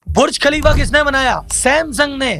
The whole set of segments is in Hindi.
बुर्ज खलीफा किसने बनाया? सैमसंग ने।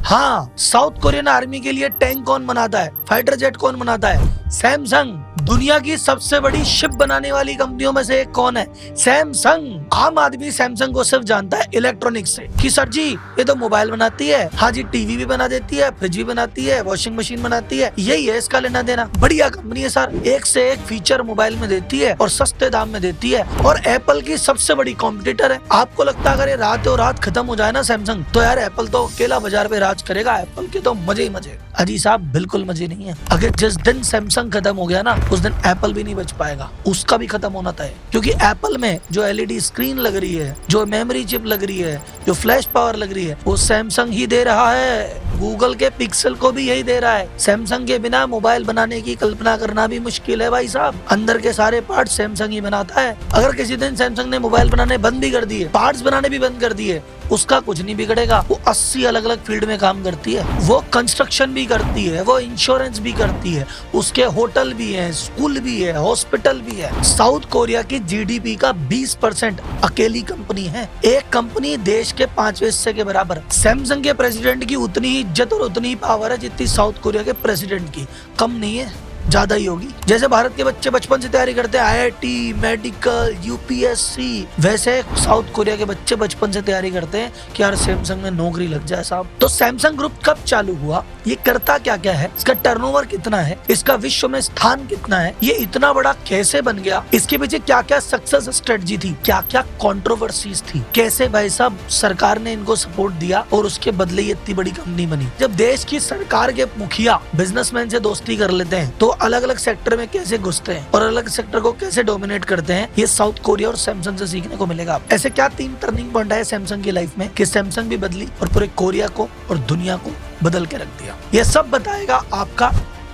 हाँ, साउथ कोरियन आर्मी के लिए टैंक कौन बनाता है? फाइटर जेट कौन बनाता है? सैमसंग। दुनिया की सबसे बड़ी शिप बनाने वाली कंपनियों में से एक कौन है? सैमसंग। आम आदमी सैमसंग को सिर्फ जानता है इलेक्ट्रॉनिक्स से कि सर जी ये तो मोबाइल बनाती है। हाँ जी, टीवी भी बना देती है, फ्रिज भी बनाती है, वॉशिंग मशीन बनाती है, यही है इसका लेना देना। बढ़िया कंपनी है सर, एक से एक फीचर मोबाइल में देती है और सस्ते दाम में देती है और एप्पल की सबसे बड़ी कॉम्पिटिटर है। आपको लगता है अगर ये रातों रात खत्म हो जाए ना सैमसंग, तो यार एप्पल तो अकेला बाजार पे राज करेगा। एप्पल के तो मजे ही मजे। अजी साहब बिल्कुल मजे नहीं है। अगर जिस दिन सैमसंग खत्म हो गया ना, उस दिन एप्पल भी नहीं बच पाएगा, उसका भी खत्म होना तय। क्योंकि एप्पल में जो एलईडी स्क्रीन लग रही है, जो मेमोरी चिप लग रही है, जो फ्लैश पावर लग रही है, वो सैमसंग ही दे रहा है। गूगल के पिक्सल को भी यही दे रहा है। सैमसंग के बिना मोबाइल बनाने की कल्पना करना भी मुश्किल है भाई साहब। अंदर के सारे पार्ट सैमसंग ही बनाता है। अगर किसी दिन सैमसंग ने मोबाइल बनाने बंद भी कर दिए, पार्ट्स बनाने भी बंद कर दिए, उसका कुछ नहीं बिगड़ेगा। वो 80 अलग अलग फील्ड में काम करती है। वो कंस्ट्रक्शन भी करती है, वो इंश्योरेंस भी करती है, उसके होटल भी है, स्कूल भी है, हॉस्पिटल भी है। साउथ कोरिया की जीडीपी का 20% अकेली कंपनी है। एक कंपनी देश के 5वें हिस्से के बराबर। सैमसंग के प्रेसिडेंट की उतनी ही इज्जत और उतनी ही पावर है जितनी साउथ कोरिया के प्रेसिडेंट की। कम नहीं है, ज्यादा ही होगी। जैसे भारत के बच्चे बचपन से तैयारी करते हैं आईआईटी, मेडिकल, यूपीएससी, वैसे साउथ कोरिया के बच्चे बचपन से तैयारी करते हैं कि यार सैमसंग में नौकरी लग जाए साहब। तो सैमसंग ग्रुप कब चालू हुआ, ये करता क्या क्या है, इसका टर्नओवर कितना है, इसका विश्व में स्थान कितना है, ये इतना बड़ा कैसे बन गया, इसके पीछे क्या क्या सक्सेस स्ट्रेटजी थी, क्या क्या कंट्रोवर्सीज थी, कैसे भाई साहब सरकार ने इनको सपोर्ट दिया और उसके बदले ये इतनी बड़ी कंपनी बनी। जब देश की सरकार के मुखिया बिजनेसमैन से दोस्ती कर लेते हैं तो अलग अलग सेक्टर में कैसे घुसते हैं और अलग सेक्टर को कैसे डोमिनेट करते हैं, ये साउथ कोरिया और सैमसंग से सीखने को मिलेगा। ऐसे क्या 3 टर्निंग पॉइंट है सैमसंग की लाइफ में कि सैमसंग भी बदली और पूरे कोरिया को और दुनिया को बदल के रख दिया। ये सब बताएगा आपका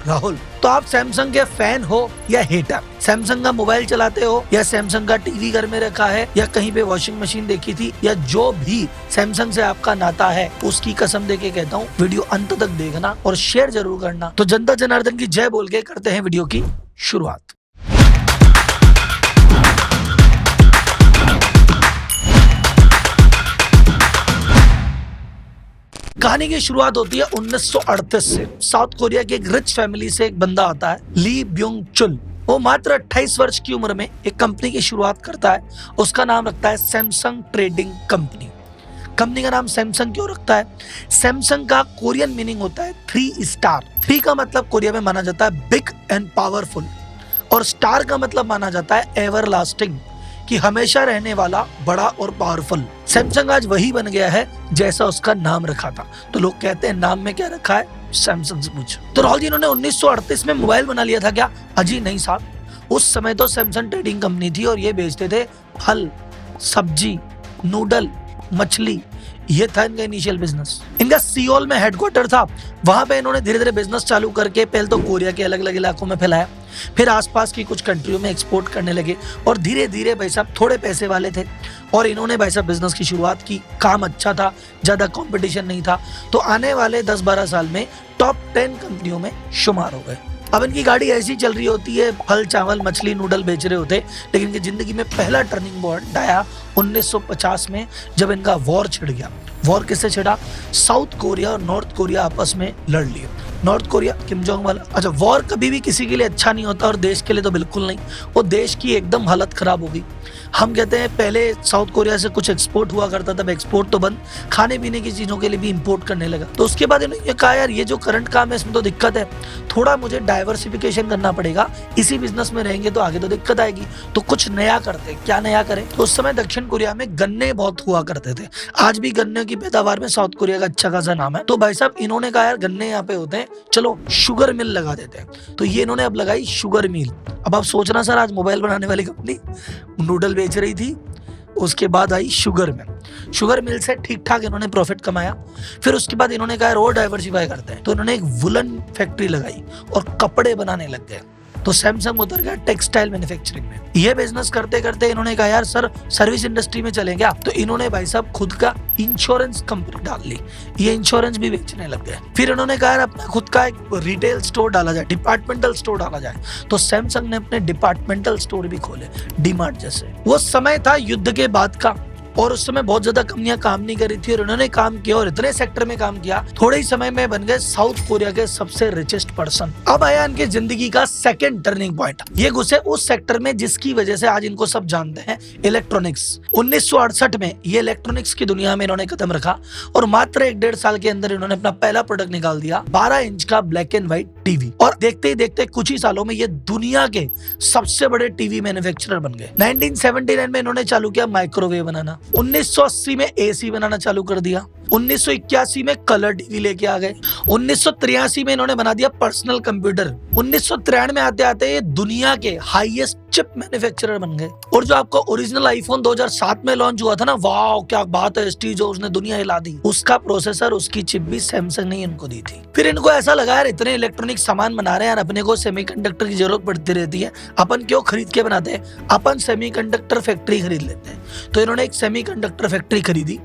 राहुल। तो आप सैमसंग के फैन हो या हेटर, सैमसंग का मोबाइल चलाते हो या सैमसंग का टीवी घर में रखा है या कहीं पे वॉशिंग मशीन देखी थी, या जो भी सैमसंग से आपका नाता है, उसकी कसम दे के कहता हूँ वीडियो अंत तक देखना और शेयर जरूर करना। तो जनता जनार्दन की जय बोल के करते हैं वीडियो की शुरुआत। कहानी की शुरुआत होती है 1938 से। साउथ कोरिया की एक रिच फैमिली से एक बंदा आता है, ली ब्योंग चुल। वो मात्र 28 वर्ष की उम्र में एक कंपनी की शुरुआत करता है। उसका नाम रखता है सैमसंग ट्रेडिंग कंपनी। कंपनी का नाम सैमसंग क्यों रखता है? सैमसंग का कोरियन मीनिंग होता है 3 स्टार। 3 का मतलब कोरिया में माना जाता है बिग एंड पावरफुल, और स्टार का मतलब माना जाता है एवरलास्टिंग, कि हमेशा रहने वाला, बड़ा और पावरफुल। सैमसंग आज वही बन गया है जैसा उसका नाम रखा था। तो लोग कहते हैं नाम में क्या रखा है, सैमसंग से पूछो। तो राहुल जी इन्होंने 1938 में मोबाइल बना लिया था क्या? अजी नहीं साहब, उस समय तो सैमसंग ट्रेडिंग कंपनी थी और ये बेचते थे फल, सब्जी, नूडल, मछली। ये था इनका इनिशियल बिजनेस। इनका सियोल में हेडक्वार्टर था। वहां पे इन्होंने धीरे धीरे बिजनेस चालू करके पहले तो कोरिया के अलग अलग इलाकों में फैलाया, फिर आसपास की कुछ कंट्रियों में एक्सपोर्ट करने लगे और धीरे धीरे भाई साहब थोड़े पैसे वाले थे और इन्होंने भाई साहब बिजनेस की शुरुआत की। काम अच्छा था, ज्यादा कंपटीशन नहीं था, तो आने वाले 10-12 साल में टॉप 10 कंपनियों में शुमार हो गए। अब इनकी गाड़ी ऐसी चल रही होती है, फल, चावल, मछली, नूडल बेच रहे होते, लेकिन इनकी जिंदगी में पहला टर्निंग पॉइंट आया 1950 में, जब इनका वॉर छिड़ गया। वॉर किससे छिड़ा? साउथ कोरिया और नॉर्थ कोरिया आपस में लड़ लिए। नॉर्थ कोरिया किम जोंग वाला। अच्छा, वॉर कभी भी किसी के लिए अच्छा नहीं होता और देश के लिए तो बिल्कुल नहीं। वो देश की एकदम हालत खराब हो गई। हम कहते हैं पहले साउथ कोरिया से कुछ एक्सपोर्ट हुआ करता था, एक्सपोर्ट तो बंद, खाने पीने की चीजों के लिए भी इंपोर्ट करने लगा। तो उसके बाद इन्होंने कहा यार ये जो करंट काम है इसमें तो दिक्कत है, थोड़ा मुझे डाइवर्सिफिकेशन करना पड़ेगा, इसी बिजनेस में रहेंगे तो आगे तो दिक्कत आएगी, तो कुछ नया करते। क्या नया करें? तो उस समय दक्षिण कोरिया में गन्ने बहुत हुआ करते थे। आज भी गन्ने की पैदावार में साउथ कोरिया का अच्छा खासा नाम है। तो भाई साहब इन्होंने कहा यार गन्ने यहाँ पे होते हैं, चलो शुगर मिल लगा देते हैं। तो ये इन्होंने अब लगाई शुगर मिल। अब आप सोचना सर, आज मोबाइल बनाने वाली कंपनी नूडल बेच रही थी, उसके बाद आई शुगर मिल। शुगर मिल से ठीक ठाक इन्होंने प्रॉफिट कमाया। फिर उसके बाद इन्होंने कहा और डाइवर्सिफाई करते हैं, तो इन्होंने एक वुलन फैक्ट्री लगाई और कपड़े बनाने लग गए। तो सैमसंग उतर गया टेक्सटाइल मैन्युफैक्चरिंग में। ये बिजनेस करते करते इन्होंने कहा यार सर सर्विस इंडस्ट्री में चलें क्या? तो इन्होंने भाई साहब खुद का इंश्योरेंस कंपनी डाल ली, ये इंश्योरेंस भी बेचने लग गए। फिर इन्होंने कहा यार अपना खुद का एक रिटेल स्टोर डाला जाए, डिपार्टमेंटल स्टोर डाला जाए। तो सैमसंग ने अपने डिपार्टमेंटल स्टोर भी खोले, डीमार्ट जैसे। वो समय था युद्ध के बाद का, और उस समय बहुत ज्यादा कंपनियां काम नहीं कर रही थी और इन्होंने काम किया और इतने सेक्टर में काम किया, थोड़े ही समय में बन गए साउथ कोरिया के सबसे रिचेस्ट पर्सन। अब आया इनकी जिंदगी का सेकंड टर्निंग पॉइंट। ये घुसे उस सेक्टर में जिसकी वजह से आज इनको सब जानते हैं, इलेक्ट्रॉनिक्स। 1968 में ये इलेक्ट्रॉनिक्स की दुनिया में इन्होंने कदम रखा और मात्र 1-1.5 साल के अंदर इन्होंने अपना पहला प्रोडक्ट निकाल दिया, 12 इंच का ब्लैक एंड व्हाइट टीवी। और देखते ही देखते कुछ ही सालों में ये दुनिया के सबसे बड़े टीवी मैन्युफैक्चरर बन गए। 1979 में इन्होंने चालू किया माइक्रोवेव बनाना, 1980 में एसी बनाना चालू कर दिया, 1981 में कलर टीवी लेके आ गए, 1983 में इन्होंने बना दिया पर्सनल कंप्यूटर, 1993 में आते आते ये दुनिया के हाईएस्ट चिप मैन्युफैक्चरर बन गए। और जो आपको ओरिजिनल आईफोन 2007 में लॉन्च हुआ था ना, वाह क्या बात है, स्टीव जॉब्स ने दुनिया हिला दी, उसका प्रोसेसर उसकी चिप भी सैमसंग ने इनको दी थी। फिर इनको ऐसा लगा यार इतने इलेक्ट्रॉनिक सामान बना रहे हैं, अपने को सेमीकंडक्टर की जरूरत पड़ती रहती है, अपन क्यों खरीद के बनाते हैं, अपन सेमीकंडक्टर फैक्ट्री खरीद लेते हैं। तो इन्होंने एक सेमीकंडक्टर फैक्ट्री खरीदी,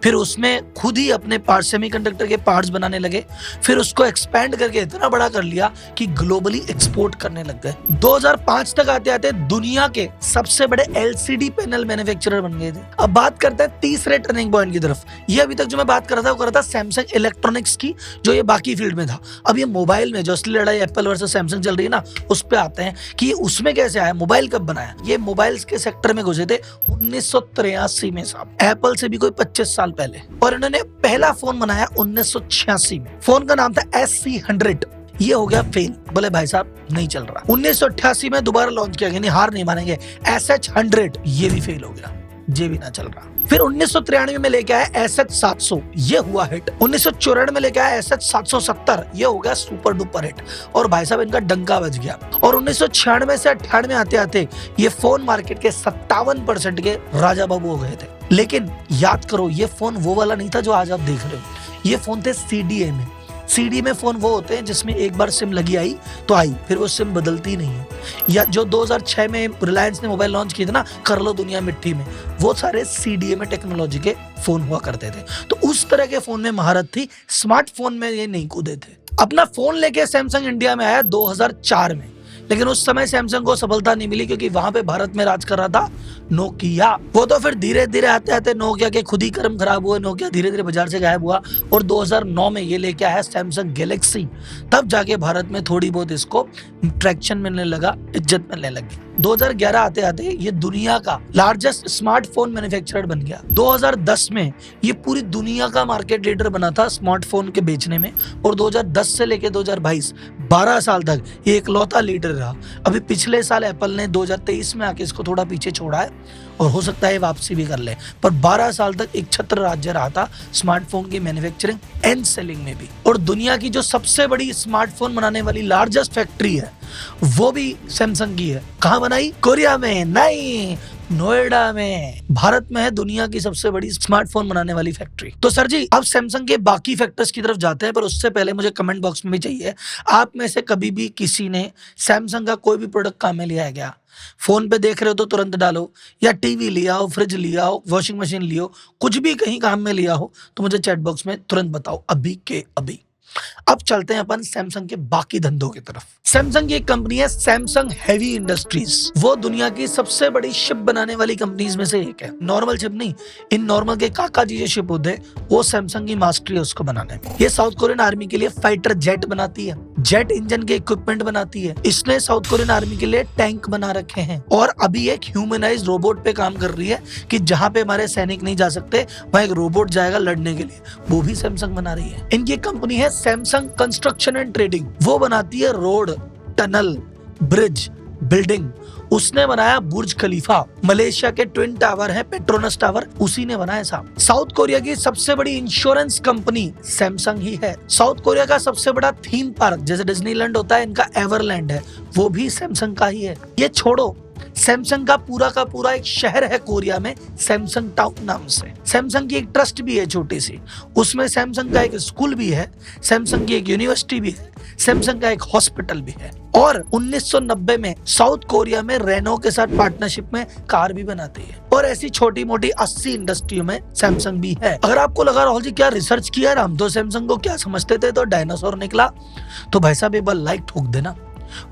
फिर उसमें खुद ही अपने पार्ट सेमीकंडक्टर के पार्ट्स बनाने लगे, फिर उसको एक्सपैंड करके इतना बड़ा कर लिया कि ग्लोबली एक्सपोर्ट करने लग गए। 2005 तक आते आते दुनिया के सबसे बड़े एलसीडी पैनल मैन्युफैक्चरर बन गए थे। अब बात करते हैं तीसरे टर्निंग पॉइंट की तरफ। ये अभी तक जो मैं बात कर रहा था वो कर रहा था सैमसंग इलेक्ट्रॉनिक्स की, जो ये बाकी फील्ड में था। अब ये मोबाइल में जो असली लड़ाई एप्पल वर्सेस सैमसंग चल रही है ना, उस पे आते हैं कि उसमें कैसे आया, मोबाइल कब बनाया। ये मोबाइल्स के सेक्टर में घुसे थे 1983 में साहब, एप्पल से भी कोई 25 साल पहले। और इन्होंने पहला फोन बनाया 1986 में, फोन का नाम था SC100। ये हो गया फेल, बोले भाई साहब नहीं चल रहा। 1988 में दोबारा लॉन्च किया गया, नहीं हार नहीं मानेंगे, SH100, ये भी फेल हो गया, ये भी ना चल रहा। फिर 1993 में लेके आया SH700, ये हुआ हिट। 1994 में लेके आया SH770, ये हो गया सुपर डुपर हिट और भाई साहब इनका डंका बज गया। और 1996 से 98 आते आते ये फोन मार्केट के 57% के राजा बाबू हो गए थे। लेकिन याद करो, ये फोन वो वाला नहीं था जो आज आप देख रहे हो, ये फोन थे CDA में। CD में फोन वो होते हैं जिसमें एक बार सिम लगी आई तो आई, फिर वो सिम बदलती नहीं है। या जो 2006 में रिलायंस ने मोबाइल लॉन्च किए थे ना, कर लो दुनिया मिट्टी में, वो सारे CDA में टेक्नोलॉजी के फोन हुआ करते थे। तो उस तरह के फोन में महारत थी, स्मार्टफोन में ये नहीं कूदे थे। अपना फोन लेके सैमसंग इंडिया में आया 2004 में, लेकिन उस समय सैमसंग को सफलता नहीं मिली क्योंकि वहां पे भारत में राज कर रहा था नोकिया। वो तो फिर धीरे धीरे आते आते नोकिया के खुद ही कर्म खराब हुए, नोकिया धीरे धीरे बाजार से गायब हुआ और 2009 में ये लेके आया सैमसंग गैलेक्सी। तब जाके भारत में थोड़ी बहुत इसको ट्रैक्शन मिलने लगा, इज्जत मिलने लगी। 2011 आते आते ये दुनिया का लार्जेस्ट स्मार्टफोन मैन्युफैक्चरर बन गया। 2010 में ये पूरी दुनिया का मार्केट लीडर बना था स्मार्टफोन के बेचने में और 2010 से लेके 2022 12 साल तक ये इकलौता लीडर रहा। अभी पिछले साल एप्पल ने 2023 में आके इसको थोड़ा पीछे छोड़ा है और हो सकता है वापसी भी कर ले, पर 12 साल तक एक छत्र राज्य रहा था स्मार्टफोन की मैन्युफैक्चरिंग एंड सेलिंग में भी। और दुनिया की जो सबसे बड़ी स्मार्टफोन बनाने वाली लार्जेस्ट फैक्ट्री है वो भी सैमसंग की है। कहाँ बनाई? कोरिया में नहीं, नोएडा में। भारत में है दुनिया की सबसे बड़ी स्मार्टफोन बनाने वाली फैक्ट्री। तो सर जी अब सैमसंग के बाकी फैक्टर्स की तरफ जाते हैं, पर उससे पहले मुझे कमेंट बॉक्स में भी चाहिए, आप में से कभी भी किसी ने सैमसंग का कोई भी प्रोडक्ट काम में लिया है क्या? फोन पे देख रहे हो तो तुरंत डालो, या टीवी लिया हो, फ्रिज लिया हो, वॉशिंग मशीन लिया हो, कुछ भी कहीं काम में लिया हो तो मुझे चैट बॉक्स में तुरंत बताओ, अभी के अभी। अब चलते हैं अपन सैमसंग के बाकी धंधों की तरफ। सैमसंग की एक कंपनी है सैमसंग हेवी इंडस्ट्रीज, वो दुनिया की सबसे बड़ी शिप बनाने वाली कंपनीज में से एक है। नॉर्मल शिप नहीं, इन नॉर्मल के काका जी जो शिप होते हैं वो सैमसंग की मास्टरी है उसको बनाने में। ये साउथ कोरियन आर्मी के लिए फाइटर जेट बनाती है, जेट इंजन के इक्विपमेंट बनाती है। इसने साउथ कोरियन आर्मी के लिए टैंक बना रखे हैं और अभी एक ह्यूमनाइज्ड रोबोट पे काम कर रही है कि जहां पे हमारे सैनिक नहीं जा सकते वहां एक रोबोट जाएगा लड़ने के लिए, वो भी सैमसंग बना रही है। इनकी कंपनी है सैमसंग कंस्ट्रक्शन एंड ट्रेडिंग, वो बनाती है रोड, टनल, ब्रिज, बिल्डिंग। उसने बनाया बुर्ज खलीफा, मलेशिया के ट्विन टावर है पेट्रोनस टावर, उसी ने बनाया साहब। साउथ कोरिया की सबसे बड़ी इंश्योरेंस कंपनी सैमसंग ही है। साउथ कोरिया का सबसे बड़ा थीम पार्क जैसे डिज्नीलैंड होता है, इनका एवरलैंड है, वो भी सैमसंग का ही है। ये छोड़ो, सैमसंग का पूरा एक शहर है कोरिया में सैमसंग टाउन नाम से। सैमसंग की एक ट्रस्ट भी है छोटी सी, उसमें सैमसंग का एक स्कूल भी है, सैमसंग की एक यूनिवर्सिटी भी है, सैमसंग का एक हॉस्पिटल भी है। और 1990 में साउथ कोरिया में रेनो के साथ पार्टनरशिप में कार भी बनाती है। और ऐसी छोटी मोटी 80 इंडस्ट्रियों में सैमसंग भी है। अगर आपको लगा राहुल जी क्या रिसर्च किया, हम तो सैमसंग को क्या समझते थे तो डायनासोर निकला, तो भाई साहब एक बार लाइक ठोक देना,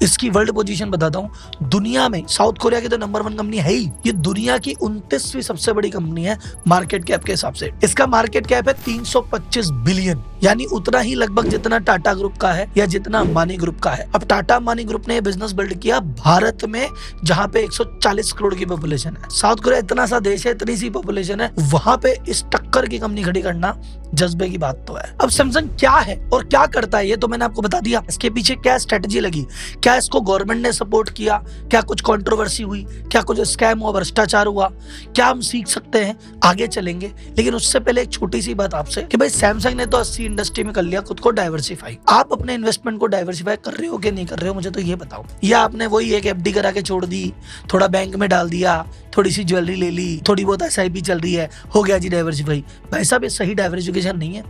इसकी वर्ल्ड पोजीशन बताता हूँ, दुनिया में साउथ कोरिया की तो नंबर 1 कंपनी है ही, ये दुनिया की 29वीं सबसे बड़ी कंपनी है मार्केट कैप के हिसाब से। इसका मार्केट कैप है 325 बिलियन, यानी उतना ही लगभग जितना टाटा ग्रुप का है या जितना अंबानी ग्रुप का है। अब टाटा अंबानी ग्रुप ने बिजनेस बिल्ड किया भारत में, जहां पे 140 करोड़ की पॉपुलेशन है। साउथ कोरिया इतना सा देश है, इतनी सी पॉपुलेशन है, वहां पे इस टक्कर की कंपनी खड़ी करना जज्बे की बात तो है। अब सैमसंग क्या है और क्या करता है ये तो मैंने आपको बता दिया। इसके पीछे क्या स्ट्रेटजी लगी, क्या इसको गवर्नमेंट ने सपोर्ट किया, क्या कुछ कंट्रोवर्सी हुई, क्या कुछ स्कैम और भ्रष्टाचार हुआ, क्या हम सीख सकते हैं, आगे चलेंगे। लेकिन उससे पहले एक छोटी सी बात आपसे कि भाई सैमसंग ने तो 80 इंडस्ट्री में कर लिया खुद को डाइवर्सिफाई। आप अपने इन्वेस्टमेंट को डाइवर्सिफाई कर रहे हो कि नहीं कर रहे हो, मुझे तो ये बताओ। या आपने वही एक एफडी करा के छोड़ दी, थोड़ा बैंक में डाल दिया, थोड़ी सी ज्वेलरी ले ली, थोड़ी बहुत एसआईपी चल रही है, हो गया जी डाइवर्सिफाई। भाई साहब ये सही डाइवर्सिफिकेशन नहीं है।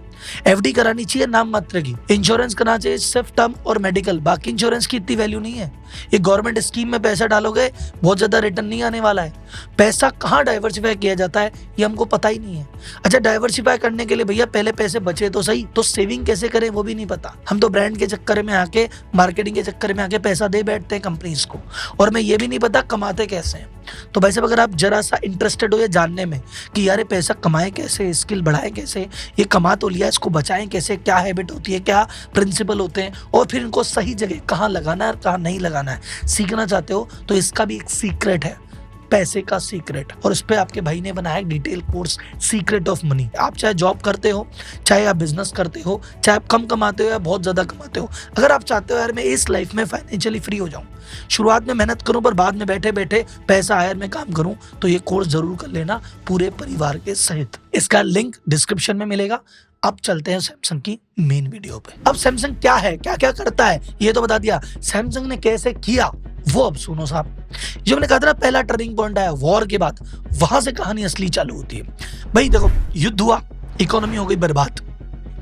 एफडी करानी चाहिए नाम मात्र की, इंश्योरेंस करना चाहिए सिर्फ टर्म और मेडिकल, बाकी इंश्योरेंस की इतनी वैल्यू नहीं है। ये गवर्नमेंट स्कीम में पैसा डालोगे बहुत ज्यादा रिटर्न नहीं आने वाला है। पैसा कहाँ डाइवर्सिफाई किया जाता है ये हमको पता ही नहीं है। अच्छा, डाइवर्सिफाई करने के लिए भैया पहले पैसे बचे तो सही, तो सेविंग कैसे करें वो भी नहीं पता। हम तो ब्रांड के चक्कर में आके, मार्केटिंग के चक्कर में आके पैसा दे बैठते हैं कंपनीज को, और मैं ये भी नहीं पता कमाते कैसे हैं। तो भाई साहब अगर आप जरा सा इंटरेस्टेड हो ये जानने में कि यार ये पैसा कमाए कैसे, स्किल बढ़ाए कैसे, ये कमा तो लिया इसको बचाएं कैसे, क्या हैबिट होती है, क्या प्रिंसिपल होते हैं, और फिर इनको सही जगह कहाँ लगाना है और कहाँ नहीं लगाना है, सीखना चाहते हो तो इसका भी एक सीक्रेट है, पैसे का सीक्रेट। और इस पे आपके भाई ने बनाया detail course secret of money. आप चाहे जॉब करते हो, चाहे आप बिजनेस करते हो, चाहे आप कम कमाते हो या बहुत ज्यादा कमाते हो, अगर आप चाहते हो यार मैं इस लाइफ में फाइनेंशियली फ्री हो जाऊं, शुरुआत में मेहनत करूं पर बाद में बैठे बैठे पैसा आए मैं काम करूं, तो ये कोर्स जरूर कर लेना पूरे परिवार के सहित। इसका लिंक डिस्क्रिप्शन में मिलेगा। अब चलते हैं सैमसंग की मेन वीडियो पे। अब सैमसंग क्या है, क्या क्या करता है ये तो बता दिया, सैमसंग ने कैसे किया वो अब सुनो साहब। जो मैंने कहा था ना पहला टर्निंग पॉइंट आया वॉर के बाद, वहां से कहानी असली चालू होती है। भाई देखो, युद्ध हुआ, इकोनॉमी हो गई बर्बाद,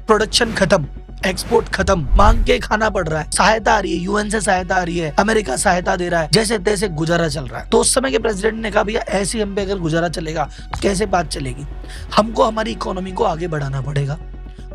प्रोडक्शन खत्म, एक्सपोर्ट खत्म, मांग के खाना पड़ रहा है, सहायता आ रही है, यूएन से सहायता आ रही है, अमेरिका सहायता दे रहा है, जैसे तैसे गुजारा चल रहा है। तो उस समय के प्रेसिडेंट ने कहा भैया ऐसे हम पे अगर गुजारा चलेगा तो कैसे बात चलेगी, हमको हमारी इकोनॉमी को आगे बढ़ाना पड़ेगा।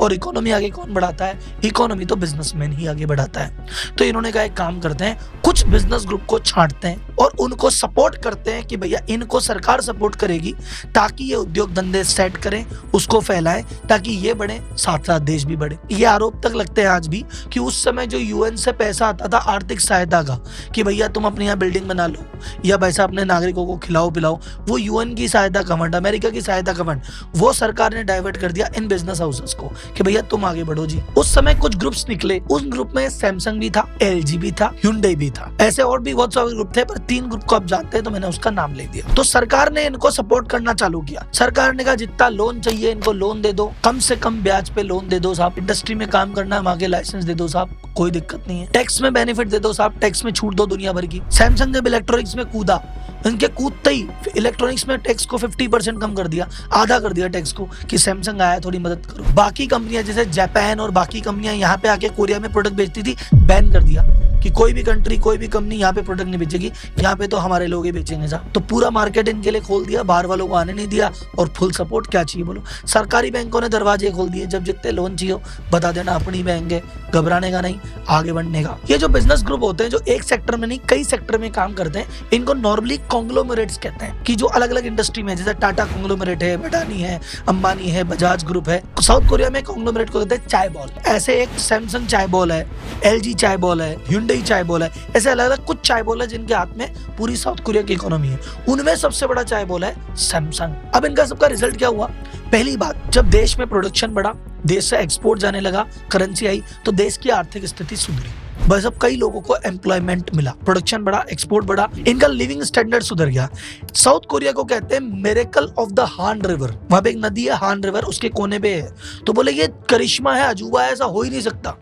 और इकोनॉमी आगे कौन बढ़ाता है, इकोनॉमी तो बिजनेसमैन ही आगे बढ़ाता है। तो इन्होंने कहा एक काम करते हैं, कुछ बिजनेस ग्रुप को छांटते हैं और उनको सपोर्ट करते हैं कि भैया इनको सरकार सपोर्ट करेगी ताकि ये उद्योग धंधे सेट करें, उसको फैलाएं, ताकि ये बढ़े, साथ साथ देश भी बढ़े। ये आरोप तक लगते हैं आज भी कि उस समय जो यूएन से पैसा आता था आर्थिक सहायता का कि भैया तुम अपने यहाँ बिल्डिंग बना लो या पैसा अपने नागरिकों को खिलाओ पिलाओ, वो यूएन की सहायता का फंड, अमेरिका की सहायता का फंड, वो सरकार ने डाइवर्ट कर दिया इन बिजनेस हाउसेस को कि भैया तुम आगे बढ़ो जी। उस समय कुछ ग्रुप्स निकले, उस ग्रुप में सैमसंग भी था, एलजी भी था, Hyundai भी था, ऐसे और भी बहुत सारे ग्रुप थे, पर 3 ग्रुप को आप जानते हैं तो मैंने उसका नाम ले दिया। तो सरकार ने इनको सपोर्ट करना चालू किया। सरकार ने कहा जितना लोन चाहिए इनको लोन दे दो, कम से कम ब्याज पे लोन दे दो साहब, इंडस्ट्री में काम करना है आगे लाइसेंस दे दो साहब, कोई दिक्कत नहीं है, टैक्स में बेनिफिट दे दो साहब, टैक्स में छूट दो दुनिया भर की। सैमसंग जब इलेक्ट्रॉनिक्स में कूदा, इनके कूदते ही इलेक्ट्रॉनिक्स में टैक्स को 50% कम कर दिया, आधा कर दिया टैक्स को, कि सैमसंग आया थोड़ी मदद करो। बाकी कंपनियां जैसे जापान और बाकी कंपनियां यहाँ पे आके कोरिया में प्रोडक्ट बेचती थी, बैन कर दिया कि कोई भी कंट्री, कोई भी कंपनी यहाँ पे प्रोडक्ट नहीं बेचेगी, यहाँ पे तो हमारे लोग ही बेचेंगे साहब। तो पूरा मार्केट इनके लिए खोल दिया, बाहर वालों को आने नहीं दिया, और फुल सपोर्ट क्या चाहिए बोलो। सरकारी बैंकों ने दरवाजे खोल दिए, जब जितने लोन चाहिए बता देना, अपनी बैंक है, घबराने का नहीं, आगे बढ़ने का। ये जो बिजनेस ग्रुप होते हैं जो एक सेक्टर में नहीं कई सेक्टर में काम करते हैं, इनको नॉर्मली कॉन्ग्लोमरेट्स कहते हैं, कि जो अलग अलग इंडस्ट्री में, जैसे टाटा कॉन्ग्लोमरेट है, अडानी है, अंबानी है, बजाज ग्रुप है। साउथ कोरिया में कॉन्ग्लोमरेट को कहते हैं चाय बॉल। ऐसे एक सैमसंग चाय बॉल है, एलजी चाय बॉल है, Hyundai चाय बॉल है, ऐसे अलग अलग कुछ चाय बॉल है जिनके हाथ में पूरी साउथ कोरिया की इकोनॉमी है। उनमें सबसे बड़ा चाय बॉल है सैमसंग। अब इनका सबका रिजल्ट क्या हुआ, पहली बात, जब देश में प्रोडक्शन बढ़ा, देश से एक्सपोर्ट जाने लगा, करेंसी आई, तो देश की आर्थिक स्थिति सुधरी। बस अब कई लोगों को एम्प्लॉयमेंट मिला, प्रोडक्शन बढ़ा, एक्सपोर्ट बढ़ा, इनका लिविंग स्टैंडर्ड सुधर गया। साउथ कोरिया को कहते हैं मिरेकल ऑफ द हान रिवर। वहां पे एक नदी है हान रिवर, उसके कोने पे है। तो बोले ये करिश्मा है, अजूबा है, ऐसा हो ही नहीं सकता।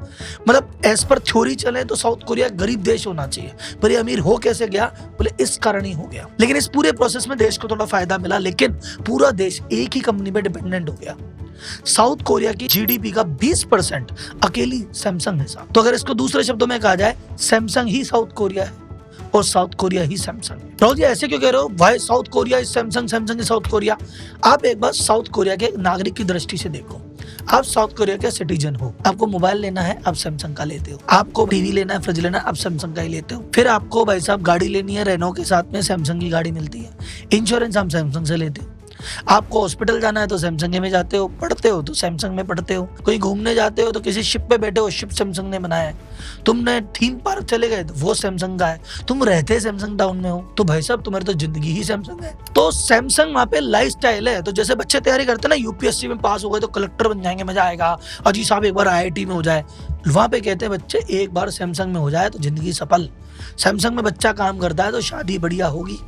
मतलब एज पर थ्योरी चले तो साउथ कोरिया गरीब देश होना चाहिए, पर ये अमीर हो कैसे गया, बोले इस कारण ही हो गया। लेकिन इस पूरे प्रोसेस में देश को थोड़ा फायदा मिला, लेकिन पूरा देश एक ही कंपनी पे डिपेंडेंट हो गया। साउथ कोरिया की जीडीपी का 20% अकेली सैमसंग है साहब। तो अगर इसको दूसरे शब्दों में कहा जाए, सैमसंग ही साउथ कोरिया है, और साउथ कोरिया ही सैमसंग। राहुल जी ऐसे क्यों कह रहे हो, भाई south Korea is Samsung, Samsung is south Korea. आप एक बार साउथ कोरिया के नागरिक की दृष्टि से देखो। आप साउथ कोरिया के सिटीजन हो, आपको मोबाइल लेना है आप सैमसंग का लेते हो, आपको टीवी लेना है, फ्रिज लेना है, आप सैमसंग का ही लेते हो। फिर आपको भाई साहब गाड़ी लेनी है, रेनो के साथ में सैमसंग की गाड़ी मिलती है। इंश्योरेंस हम सैमसंग से लेते हो। आपको हॉस्पिटल जाना है तो सैमसंग में जाते हो, पढ़ते हो तो सैमसंग में पढ़ते हो, कोई घूमने जाते हो तो किसी शिप पे बैठे हो, शिप सैमसंग ने बनाया है। तुमने थीम पार्क चले गए तो वो सैमसंग का है। तुम रहते सैमसंग टाउन में हो तो भाई साहब तुम्हारी तो जिंदगी ही सैमसंग है। तो सैमसंग वहाँ पे लाइफस्टाइल है। तो जैसे बच्चे तैयारी करते हैं ना, यूपीएससी में पास हो गए तो कलेक्टर बन जाएंगे, मजा आएगा, अजी साहब एक बार आईआईटी में हो जाए, वहां पे कहते हैं बच्चे एक बार सैमसंग में हो जाए तो जिंदगी सफल। सैमसंग में बच्चा काम करता है तो शादी बढ़िया होगी,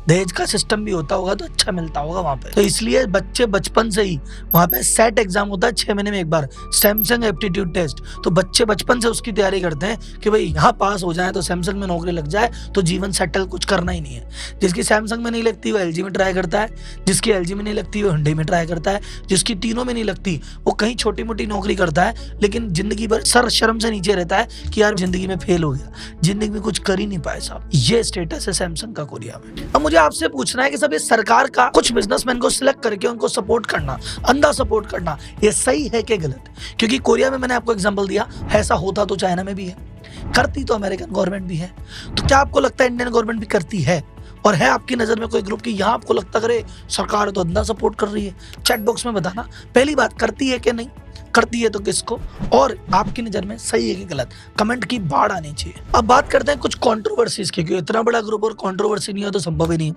दहेज का सिस्टम भी होता होगा तो अच्छा मिलता होगा वहां पे। तो इसलिए बच्चे बचपन से ही वहां पे सेट एग्जाम होता है 6 महीने में एक बार, सैमसंग एप्टीट्यूड टेस्ट। तो बच्चे बचपन से उसकी तैयारी करते हैं कि भाई यहाँ पास हो जाए तो सैमसंग में नौकरी लग जाए तो जीवन सेटल, कुछ करना ही नहीं है। जिसकी सैमसंग में नहीं लगती वो एलजी में ट्राई करता है, जिसकी एलजी में नहीं लगती वो हुंडई में ट्राई करता है, जिसकी तीनों में नहीं लगती वो कहीं छोटी मोटी नौकरी करता है, लेकिन जिंदगी भर सर शर्म से नीचे रहता है कि यार जिंदगी में फेल हो गया, जिंदगी में कुछ कर ही नहीं पाए साहब। ये स्टेटस है सैमसंग का कोरिया में। अब मुझे आपसे पूछना है कि सब ये सरकार का कुछ बिजनेसमैन को सिलेक्ट करके उनको सपोर्ट करना, अंधा सपोर्ट करना, ये सही है कि गलत? क्योंकि कोरिया में मैंने आपको एग्जांपल दिया, ऐसा होता तो चाइना में भी है, करती तो अमेरिकन गवर्नमेंट भी है। तो क्या आपको लगता है इंडियन गवर्नमेंट भी करती है? और है आपकी नजर में कोई ग्रुप की यहाँ आपको लगता करे सरकार तो अंधा सपोर्ट कर रही है? चैट बॉक्स में बताना। पहली बात, करती है कि नहीं, करती है तो किसको, और आपकी नजर में सही है कि गलत? कमेंट की बाढ़ आनी चाहिए। अब बात करते हैं कुछ कंट्रोवर्सीज की, क्योंकि इतना बड़ा ग्रुप और कंट्रोवर्सी नहीं हो तो संभव ही नहीं।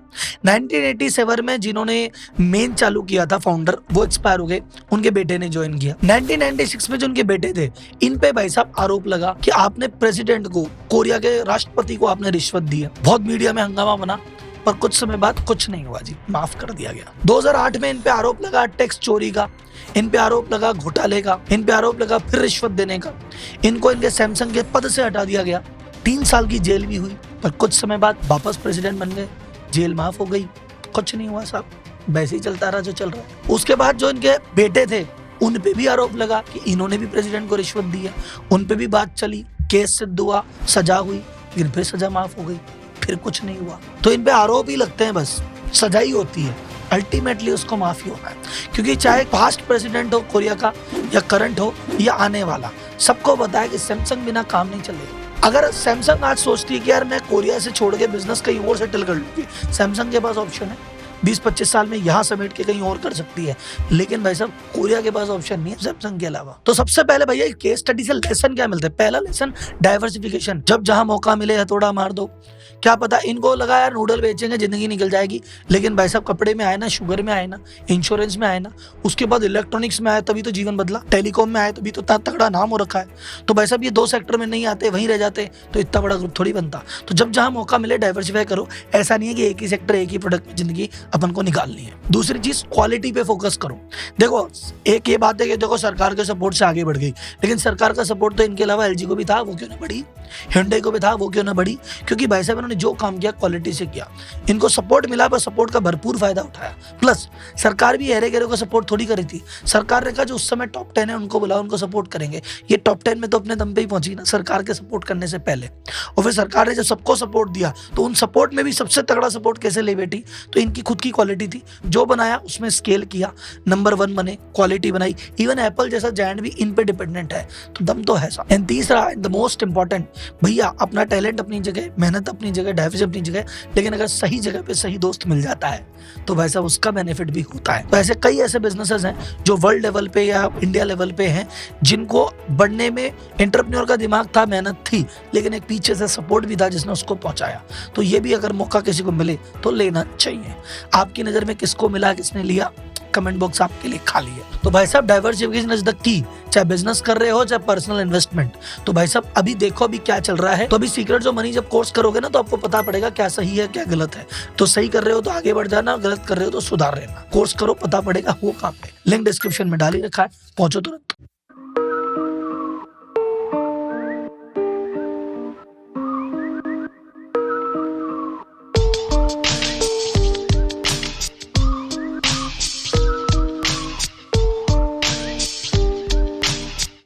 1987 में जिन्होंने मेन चालू किया था फाउंडर, वो एक्सपायर हो गए, उनके बेटे ने ज्वाइन किया। 1996 में जो उनके बेटे थे, इन पे भाई साहब आरोप लगा कि आपने प्रेसिडेंट को, कोरिया के राष्ट्रपति को आपने रिश्वत दी है। बहुत मीडिया में हंगामा बना, पर कुछ समय बाद कुछ नहीं हुआ जी, माफ कर दिया गया। 2008 में इन पे आरोप लगा टैक्स चोरी का, इन पे आरोप लगा घोटाले का, इन पे आरोप लगा फिर रिश्वत देने का। इनको इनके सैमसंग के पद से हटा दिया गया। 3 साल की जेल भी हुई, पर कुछ समय बाद वापस प्रेसिडेंट बन गए, जेल माफ हो गई, कुछ नहीं हुआ साहब, वैसे ही चलता रहा जो चल रहा है। उसके बाद जो इनके बेटे थे, उन पे भी आरोप लगा कि इन्होंने भी प्रेसिडेंट को रिश्वत दी है। उन पे भी बात चली, केस सिद्ध हुआ, सजा हुई, लेकिन फिर सजा माफ हो गई, फिर कुछ नहीं हुआ। तो इन पे आरोप ही लगते हैं, बस सजा ही होती है, अल्टीमेटली उसको माफी होना है। क्योंकि चाहे पास्ट प्रेसिडेंट हो कोरिया का, या करंट हो, या आने वाला, सबको पता है कि सैमसंग बिना काम नहीं चलेगा। अगर सैमसंग आज सोचती है कि यार मैं कोरिया से छोड़ के बिजनेस कहीं और सेटल कर लूंगी, सैमसंग के पास ऑप्शन है, 20-25 साल में यहाँ समेट के कहीं और कर सकती है। लेकिन भाई साहब कोरिया के पास ऑप्शन नहीं है सैमसंग के अलावा। तो सबसे पहले भैया केस स्टडी से लेसन क्या मिलता है? पहला लेसन डाइवर्सिफिकेशन। जब जहां मौका मिले हथौड़ा मार दो। क्या पता इनको लगा यार नूडल बेचेंगे जिंदगी निकल जाएगी, लेकिन भाई साहब कपड़े में आए ना, शुगर में आए ना, इंश्योरेंस में आए ना, उसके बाद इलेक्ट्रॉनिक्स में आए तभी तो जीवन बदला, टेलीकॉम में आए तभी तो इतना तगड़ा नाम हो रखा है। तो भाई साहब ये 2 सेक्टर में नहीं आते, वहीं रह जाते तो इतना बड़ा ग्रुप थोड़ी बनता। तो जब जहां मौका मिले डाइवर्सिफाई करो। ऐसा नहीं है कि एक ही सेक्टर, एक ही प्रोडक्ट में जिंदगी अपन को निकालनी है। दूसरी चीज, क्वालिटी पे फोकस करो। देखो एक ये बात है कि देखो सरकार के सपोर्ट से आगे बढ़ गई, लेकिन सरकार का सपोर्ट तो इनके अलावा एलजी को भी था, वो क्यों ना बढ़ी? hyundai को भी था, वो क्यों ना बढ़ी? क्योंकि भाई साहब इन्होंने जो काम किया क्वालिटी से किया। इनको सपोर्ट मिला, पर सपोर्ट का भरपूर फायदा उठाया। प्लस सरकार भी हेरे गेरे को सपोर्ट थोड़ी करी थी। सरकार ने कहा जो उस समय टॉप 10 है उनको बुलाओ, उनको सपोर्ट करेंगे। ये टॉप 10 में तो अपने दम पे ही पहुंची ना, सरकार के सपोर्ट करने से पहले। और फिर सरकार ने जब सबको सपोर्ट दिया तो उन सपोर्ट में भी सबसे तगड़ा सपोर्ट कैसे ले बैठी? तो इनकी खुद की क्वालिटी थी, जो बनाया उसमें स्केल किया, नंबर 1 बने, क्वालिटी बनाई। इवन एप्पल जैसा जायंट भी इन पे डिपेंडेंट है, तो दम तो है साहब। एंड तीसरा, द मोस्ट इंपॉर्टेंट, भैया अपना टैलेंट अपनी जगह, मेहनत अपनी जगह, डाइवर्सिटी अपनी जगह, लेकिन अगर सही जगह पे सही दोस्त मिल जाता है तो वैसा उसका बेनिफिट भी होता है। तो ऐसे कई ऐसे बिजनेसेस हैं जो वर्ल्ड लेवल पे या इंडिया लेवल पे हैं, जिनको बढ़ने में एंटरप्रेन्योर का दिमाग था, मेहनत थी, लेकिन एक पीछे से सपोर्ट भी था जिसने उसको पहुंचाया। तो ये भी अगर मौका किसी को मिले तो लेना चाहिए। आपकी नजर में किसको मिला, किसने लिया? कमेंट बॉक्स आपके लिए खाली है। तो भाई साहब डाइवर्सिफिकेशन इज द की, चाहे बिजनेस कर रहे हो चाहे पर्सनल इन्वेस्टमेंट। तो भाई साहब अभी देखो अभी क्या चल रहा है। तो अभी सीक्रेट्स ऑफ मनी जब कोर्स करोगे ना, तो आपको पता पड़ेगा क्या सही है क्या गलत है। तो सही कर रहे हो तो आगे बढ़ जाना, गलत कर रहे हो तो सुधार लेना। कोर्स करो, पता पड़ेगा वो काम पे। लिंक डिस्क्रिप्शन में डाल ही रखा है, पहुंचो तुरंत।